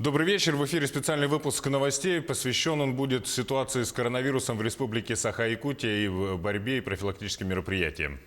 Добрый вечер. В эфире специальный выпуск новостей. Посвящен он будет ситуации с коронавирусом в республике Саха-Якутия и в борьбе и профилактическим мероприятиям.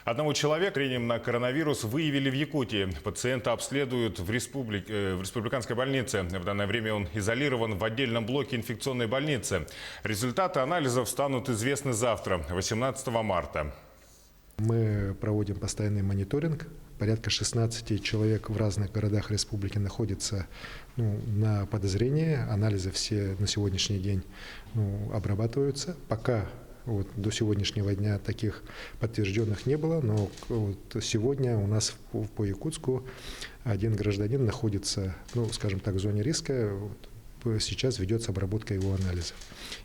Одного человека на коронавирус выявили в Якутии. Пациента обследуют в республиканской больнице. В данное время он изолирован в отдельном блоке инфекционной больницы. Результаты анализов станут известны завтра, 18 марта. Мы проводим постоянный мониторинг. Порядка 16 человек в разных городах республики находятся на подозрении. Анализы все на сегодняшний день обрабатываются. Пока до сегодняшнего дня таких подтвержденных не было, но сегодня у нас по Якутску один гражданин находится, скажем так, в зоне риска. Сейчас ведется обработка его анализов.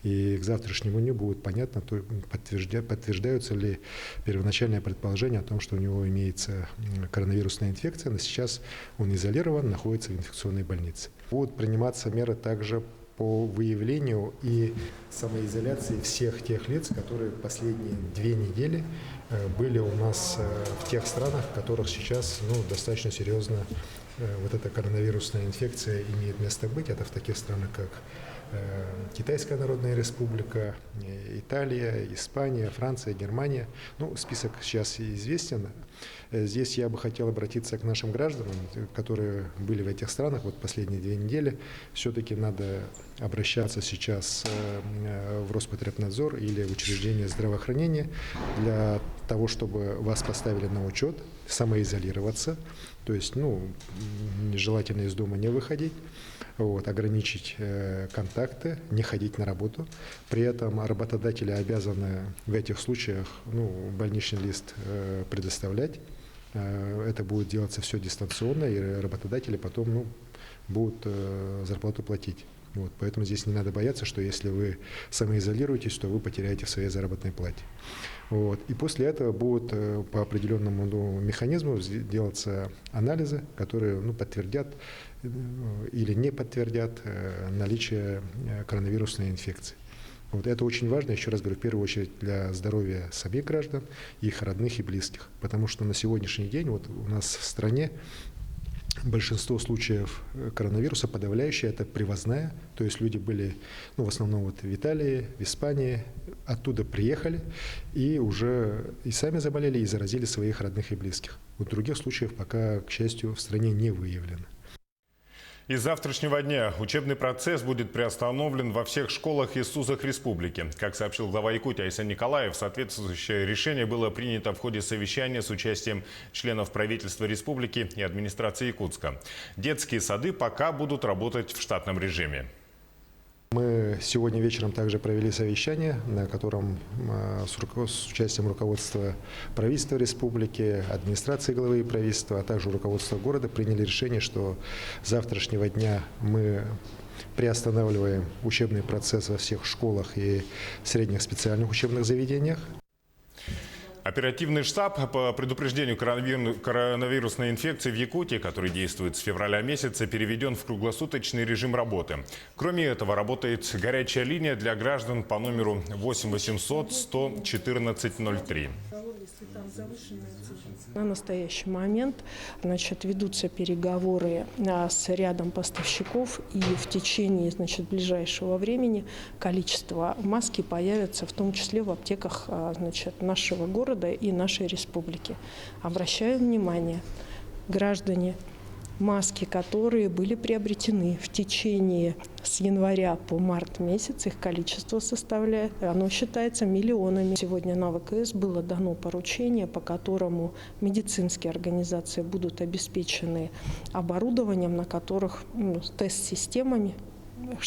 И к завтрашнему дню будет понятно, подтверждаются ли первоначальные предположения о том, что у него имеется коронавирусная инфекция, но сейчас он изолирован, находится в инфекционной больнице. Будут приниматься меры также по выявлению и самоизоляции всех тех лиц, которые последние 2 недели были у нас в тех странах, в которых сейчас достаточно серьезно вот эта коронавирусная инфекция имеет место быть. Это в таких странах, как Китайская Народная Республика, Италия, Испания, Франция, Германия. Список сейчас известен. Здесь я бы хотел обратиться к нашим гражданам, которые были в этих странах последние 2 недели. Все-таки надо обращаться сейчас в Роспотребнадзор или в учреждение здравоохранения для того, чтобы вас поставили на учет, самоизолироваться, то есть желательно из дома не выходить, ограничить контакты, не ходить на работу. При этом работодатели обязаны в этих случаях больничный лист предоставлять. Это будет делаться все дистанционно, и работодатели потом будут зарплату платить. Поэтому здесь не надо бояться, что если вы самоизолируетесь, то вы потеряете в своей заработной плате. И после этого будут по определенному механизму делаться анализы, которые подтвердят или не подтвердят наличие коронавирусной инфекции. Это очень важно, еще раз говорю, в первую очередь для здоровья самих граждан, их родных и близких. Потому что на сегодняшний день у нас в стране большинство случаев коронавируса подавляющее, это привозная, то есть люди были в основном в Италии, в Испании, оттуда приехали и уже и сами заболели, и заразили своих родных и близких. Других случаев пока, к счастью, в стране не выявлено. И с завтрашнего дня учебный процесс будет приостановлен во всех школах и СУЗах республики. Как сообщил глава Якутии Айсан Николаев, соответствующее решение было принято в ходе совещания с участием членов правительства республики и администрации Якутска. Детские сады пока будут работать в штатном режиме. Мы сегодня вечером также провели совещание, на котором с участием руководства правительства республики, администрации главы правительства, а также руководства города приняли решение, что с завтрашнего дня мы приостанавливаем учебный процесс во всех школах и средних специальных учебных заведениях. Оперативный штаб по предупреждению коронавирусной инфекции в Якутии, который действует с февраля месяца, переведен в круглосуточный режим работы. Кроме этого, работает горячая линия для граждан по номеру 8 800 114 03. На настоящий момент ведутся переговоры с рядом поставщиков, и в течение ближайшего времени количество маски появится в том числе в аптеках нашего города и нашей республики. Обращаю внимание, граждане, маски, которые были приобретены в течение с января по март месяц, их количество составляет, оно считается миллионами. Сегодня на ВКС было дано поручение, по которому медицинские организации будут обеспечены оборудованием, на которых тест-системами,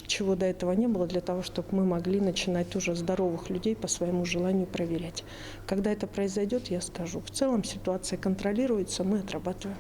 чего до этого не было, для того, чтобы мы могли начинать уже здоровых людей по своему желанию проверять. Когда это произойдет, я скажу. В целом ситуация контролируется, мы отрабатываем.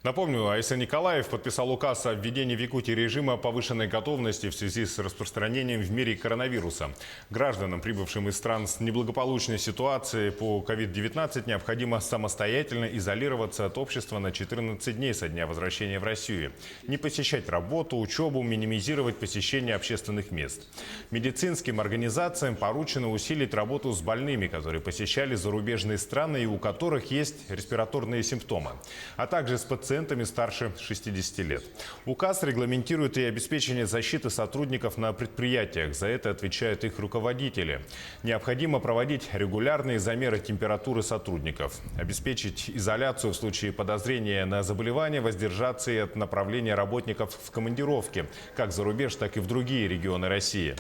Напомню, Айсан Николаев подписал указ о введении в Якутии режима повышенной готовности в связи с распространением в мире коронавируса. Гражданам, прибывшим из стран с неблагополучной ситуацией по COVID-19, необходимо самостоятельно изолироваться от общества на 14 дней со дня возвращения в Россию. Не посещать работу, учебу, минимизировать посещение общественных мест. Медицинским организациям поручено усилить работу с больными, которые посещали зарубежные страны и у которых есть респираторные симптомы, а также с пациентами, пациентами старше 60 лет. Указ регламентирует и обеспечение защиты сотрудников на предприятиях. За это отвечают их руководители. Необходимо проводить регулярные замеры температуры сотрудников, обеспечить изоляцию в случае подозрения на заболевание, воздержаться и от направления работников в командировки, как за рубеж, так и в другие регионы России.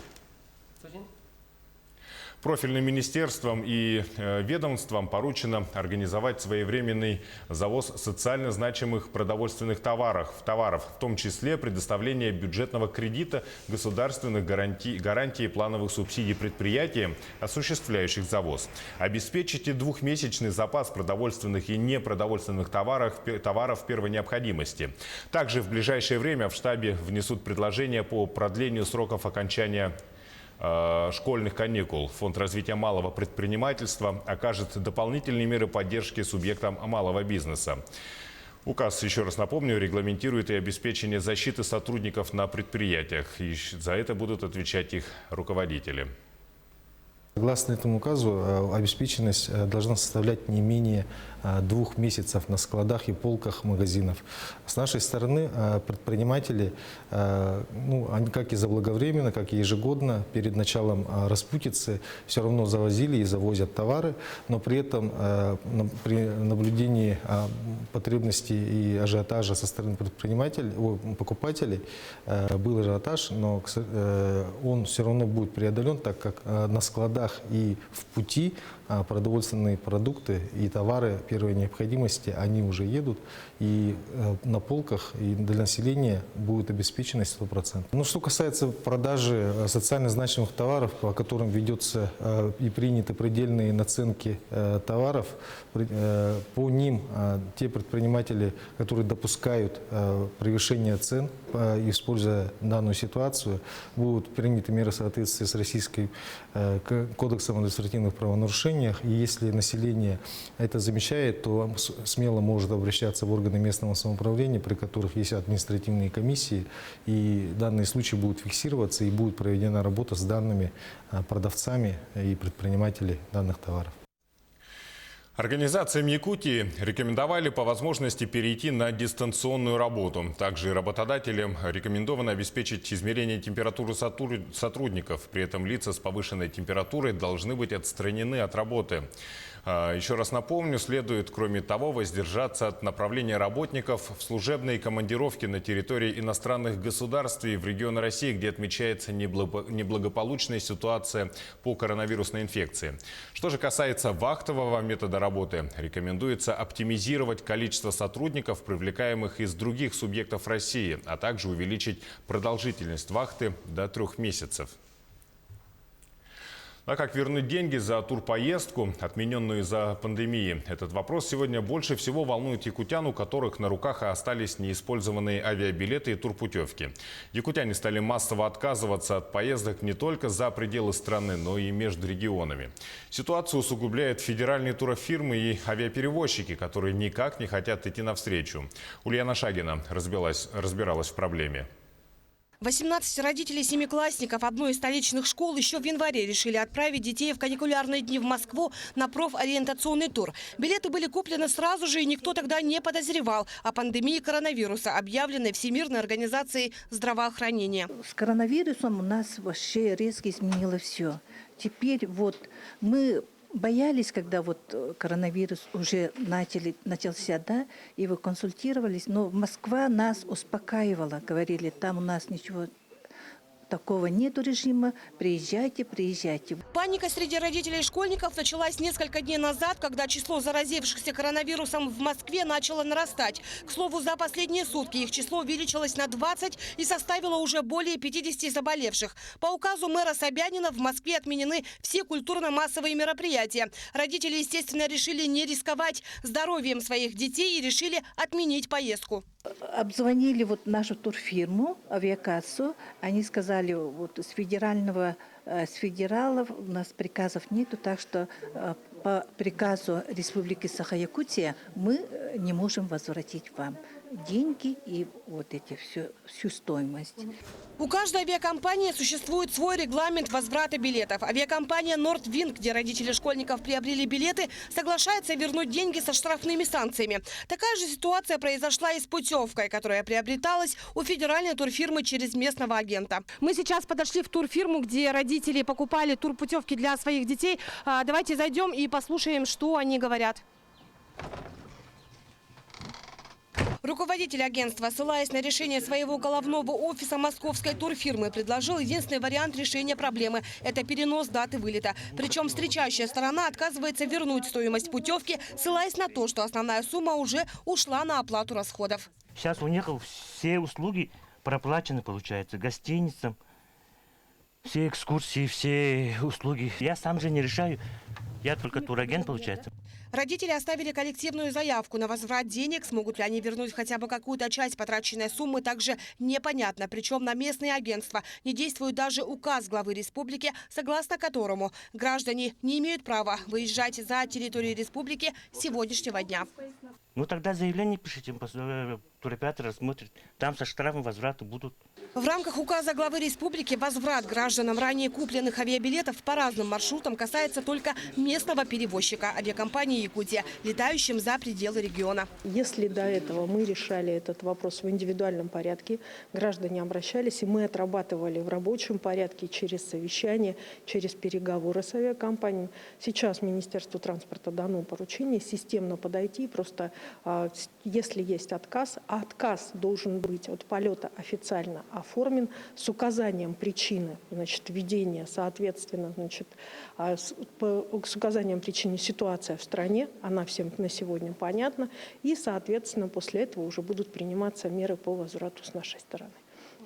Профильным министерствам и ведомствам поручено организовать своевременный завоз социально значимых продовольственных товаров, в том числе предоставление бюджетного кредита, государственных гарантий и плановых субсидий предприятиям, осуществляющих завоз. Обеспечить и двухмесячный запас продовольственных и непродовольственных товаров первой необходимости. Также в ближайшее время в штабе внесут предложения по продлению сроков окончания школьных каникул. Фонд развития малого предпринимательства окажет дополнительные меры поддержки субъектам малого бизнеса. Указ, еще раз напомню, регламентирует и обеспечение защиты сотрудников на предприятиях. И за это будут отвечать их руководители. Согласно этому указу, обеспеченность должна составлять не менее 2 месяцев на складах и полках магазинов. С нашей стороны предприниматели, они как и заблаговременно, как и ежегодно перед началом распутицы все равно завозили и завозят товары, но при этом при наблюдении потребностей и ажиотажа со стороны покупателей был ажиотаж, но он все равно будет преодолен, так как на складах и в пути продовольственные продукты и товары первой необходимости, они уже едут, и на полках и для населения будет обеспеченность 100%. Что касается продажи социально значимых товаров, по которым ведется и приняты предельные наценки товаров, по ним те предприниматели, которые допускают превышение цен, используя данную ситуацию, будут приняты меры в соответствии с Российским кодексом административных правонарушений. И если население это замечает, то смело может обращаться в органы местного самоуправления, при которых есть административные комиссии, и данные случаи будут фиксироваться, и будет проведена работа с данными продавцами и предпринимателями данных товаров. Организациям Якутии рекомендовали по возможности перейти на дистанционную работу. Также работодателям рекомендовано обеспечить измерение температуры сотрудников. При этом лица с повышенной температурой должны быть отстранены от работы. Еще раз напомню, следует, кроме того, воздержаться от направления работников в служебные командировки на территории иностранных государств и в регионы России, где отмечается неблагополучная ситуация по коронавирусной инфекции. Что же касается вахтового метода работы, рекомендуется оптимизировать количество сотрудников, привлекаемых из других субъектов России, а также увеличить продолжительность вахты до 3 месяцев. А как вернуть деньги за турпоездку, отмененную из-за пандемии? Этот вопрос сегодня больше всего волнует якутян, у которых на руках остались неиспользованные авиабилеты и турпутевки. Якутяне стали массово отказываться от поездок не только за пределы страны, но и между регионами. Ситуацию усугубляют федеральные турфирмы и авиаперевозчики, которые никак не хотят идти навстречу. Ульяна Шагина разбиралась в проблеме. 18 родителей семиклассников одной из столичных школ еще в январе решили отправить детей в каникулярные дни в Москву на профориентационный тур. Билеты были куплены сразу же, и никто тогда не подозревал о пандемии коронавируса, объявленной Всемирной организацией здравоохранения. С коронавирусом у нас вообще резко изменило все. Теперь мы боялись, когда коронавирус уже начался, да, и вы консультировались, но Москва нас успокаивала, говорили, там у нас ничего такого нету режима, приезжайте. Паника среди родителей и школьников началась несколько дней назад, когда число заразившихся коронавирусом в Москве начало нарастать. К слову, за последние сутки их число увеличилось на 20 и составило уже более 50 заболевших. По указу мэра Собянина в Москве отменены все культурно-массовые мероприятия. Родители, естественно, решили не рисковать здоровьем своих детей и решили отменить поездку. Обзвонили нашу турфирму, авиакассу. Они сказали, с федералов у нас приказов нету, так что по приказу Республики Саха-Якутия мы не можем возвратить вам. деньги и вот всю стоимость. У каждой авиакомпании существует свой регламент возврата билетов. Авиакомпания «Нордвинд», где родители школьников приобрели билеты, соглашается вернуть деньги со штрафными санкциями. Такая же ситуация произошла и с путевкой, которая приобреталась у федеральной турфирмы через местного агента. Мы сейчас подошли в турфирму, где родители покупали турпутевки для своих детей. Давайте зайдем и послушаем, что они говорят. Руководитель агентства, ссылаясь на решение своего головного офиса московской турфирмы, предложил единственный вариант решения проблемы – это перенос даты вылета. Причем встречающая сторона отказывается вернуть стоимость путевки, ссылаясь на то, что основная сумма уже ушла на оплату расходов. Сейчас у них все услуги проплачены, получается, гостиницам, все экскурсии, все услуги. Я сам же не решаю, я только турагент, получается. Родители оставили коллективную заявку на возврат денег. Смогут ли они вернуть хотя бы какую-то часть потраченной суммы, также непонятно. Причем на местные агентства не действует даже указ главы республики, согласно которому граждане не имеют права выезжать за территорию республики с сегодняшнего дня. Ну тогда заявление пишите, туроператор рассмотрит. Там со штрафом возврата будут. В рамках указа главы республики возврат гражданам ранее купленных авиабилетов по разным маршрутам касается только местного перевозчика авиакомпании «Якутия», летающим за пределы региона. Если до этого мы решали этот вопрос в индивидуальном порядке, граждане обращались, и мы отрабатывали в рабочем порядке через совещание, через переговоры с авиакомпаниями. Сейчас Министерству транспорта дано поручение системно подойти, просто если есть отказ, а отказ должен быть от полета официально оформлен с указанием причины, значит, введения, соответственно, значит, с указанием причины ситуация в стране, она всем на сегодня понятна, и, соответственно, после этого уже будут приниматься меры по возврату с нашей стороны.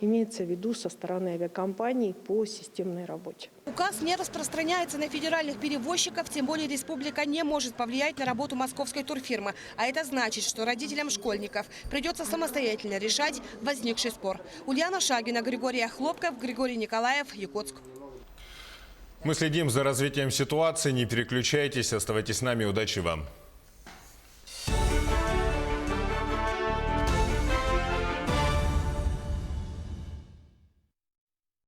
Имеется в виду со стороны авиакомпаний по системной работе. Указ не распространяется на федеральных перевозчиков, тем более республика не может повлиять на работу московской турфирмы. А это значит, что родителям школьников придется самостоятельно решать возникший спор. Ульяна Шагина, Григорий Хлопков, Григорий Николаев, Якутск. Мы следим за развитием ситуации. Не переключайтесь, оставайтесь с нами. Удачи вам.